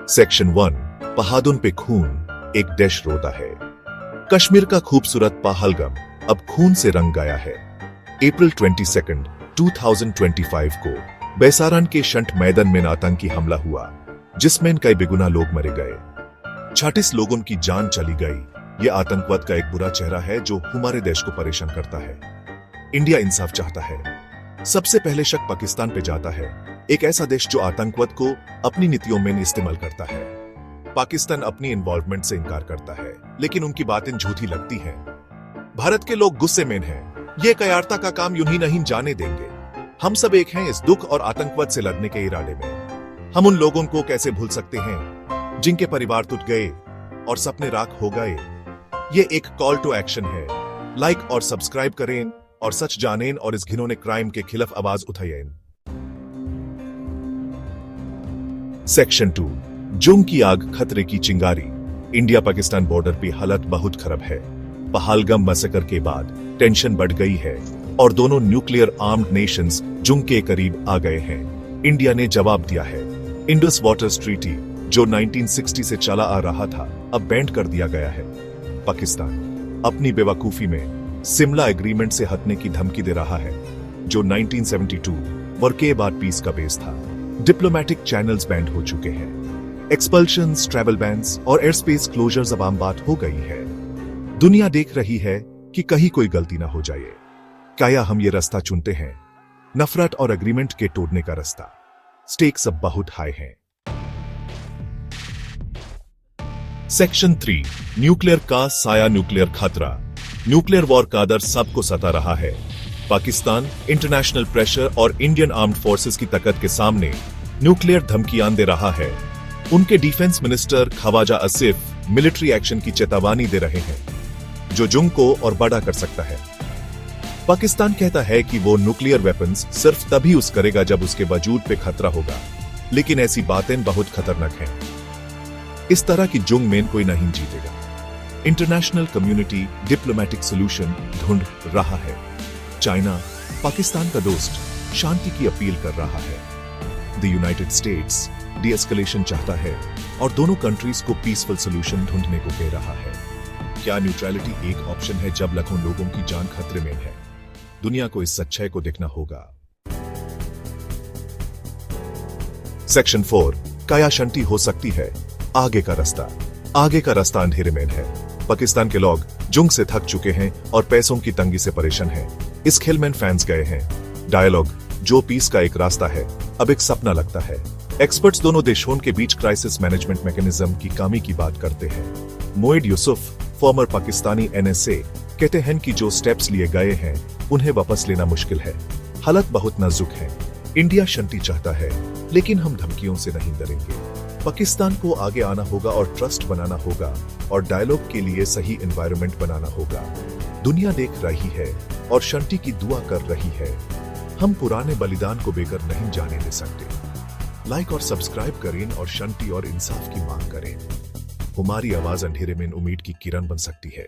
Section 1 पहाड़ों पे खून, एक देश रोता है। कश्मीर का खूबसूरत पहलगाम अब खून से रंग गया है। अप्रैल 22, 2025 को बेसारान के शंट मैदान में आतंकी हमला हुआ, जिसमें कई बेगुनाह लोग मरे गए। 36 लोगों की जान चली गई। यह आतंकवाद का एक बुरा चेहरा है जो हमारे देश को परेशान करता है। इंडिया इंसाफ चाहता है। सबसे पहले शक पाकिस्तान पे जाता है, एक ऐसा देश जो आतंकवाद को अपनी नीतियों में इस्तेमाल करता है। पाकिस्तान अपनी इन्वॉल्वमेंट से इनकार करता है, लेकिन उनकी बातें झूठी लगती हैं। भारत के लोग गुस्से में हैं। ये कायरता का काम यूं ही नहीं जाने देंगे। हम सब एक हैं इस दुख और आतंकवाद से लड़ने के इरादे में। हम उन लोगों को कैसे भूल सकते हैं जिनके परिवार टूट गए और सपने राख हो गए। ये एक कॉल टू एक्शन है। लाइक और सब्सक्राइब करें और सच जानें और इस घिनौने क्राइम के खिलाफ आवाज उठाएं। सेक्शन 2 जुंग की आग, खतरे की चिंगारी। इंडिया पाकिस्तान बॉर्डर पे हालत बहुत खराब है। पहलगाम मैसेकर के बाद टेंशन बढ़ गई है और दोनों न्यूक्लियर आर्म्ड नेशंस जुंग के करीब आ गए हैं। इंडिया ने जवाब दिया है। इंडस वाटर ट्रीटी जो 1960 से चला आ रहा था, अब बैंड कर दिया गया है। पाकिस्तान अपनी बेवकूफी में शिमला एग्रीमेंट से हटने की धमकी दे रहा है, जो 1972 वॉर के बाद पीस का बेस था। डिप्लोमेटिक चैनल्स बैंड हो चुके हैं। एक्सपल्शंस, ट्रैवल बैन्स और एयर स्पेस क्लोजर्स अब आम बात हो गई है। दुनिया देख रही है कि कहीं कोई गलती ना हो जाए। क्या हम ये रास्ता चुनते हैं, नफरत और एग्रीमेंट के तोड़ने का रास्ता? स्टेक्स अब बहुत हाई हैं। सेक्शन 3 न्यूक्लियर का साया, न्यूक्लियर खतरा। न्यूक्लियर वॉर का डर सबको सता रहा है। पाकिस्तान इंटरनेशनल प्रेशर और इंडियन आर्म्ड फोर्सेस की ताकत के सामने न्यूक्लियर धमकियां दे रहा है। उनके defence minister Khawaja Asif military action की चेतावनी दे रहे हैं, जो जुंग को और बड़ा कर सकता है। पाकिस्तान कहता है कि वो न्यूक्लियर वेपन्स सिर्फ तभी यूज करेगा जब उसके वजूद पे खतरा होगा, लेकिन ऐसी बातें बहुत खतरनाक हैं। इस तरह की जुंग में कोई नहीं जीतेगा। इंटरनेशनल कम्युनिटी डिप्लोमेटिक सोल्यूशन ढूंढ रहा है। चाइना, पाकिस्तान का दोस्त, शांति की अपील कर रहा है। द यूनाइटेड स्टेट्स डी-एस्केलेशन चाहता है और दोनों कंट्रीज को पीसफुल सोल्यूशन ढूंढने को कह रहा है। क्या न्यूट्रलिटी एक ऑप्शन है जब लाखों लोगों की जान खतरे में है? दुनिया को इस सच्चाई को देखना होगा। सेक्शन 4 क्या शांति हो सकती है? आगे का रास्ता। आगे का रास्ता अंधेरे में है। पाकिस्तान के लोग जुंग से थक चुके हैं और पैसों की तंगी से परेशान हैं। इस खेल में फैंस गए हैं। डायलॉग, जो पीस का एक रास्ता है, अब एक सपना लगता है। एक्सपर्ट्स दोनों देशों के बीच क्राइसिस मैनेजमेंट मैकेनिज्म की कमी की बात करते हैं। मोइद यूसुफ, फॉर्मर पाकिस्तानी NSA, कहते हैं कि जो स्टेप्स लिए गए हैं उन्हें वापस लेना मुश्किल है। हालत बहुत नाजुक है। इंडिया शांति चाहता है, लेकिन हम धमकियों से नहीं डरेंगे। पाकिस्तान को आगे आना होगा और ट्रस्ट बनाना होगा और डायलॉग के लिए सही एनवायरनमेंट बनाना होगा। दुनिया देख रही है और शांति की दुआ कर रही है। हम पुराने बलिदान को बेकार नहीं जाने दे सकते। लाइक और सब्सक्राइब करें और शांति और इंसाफ की मांग करें। हमारी आवाज अंधेरे में उम्मीद की किरण बन सकती है।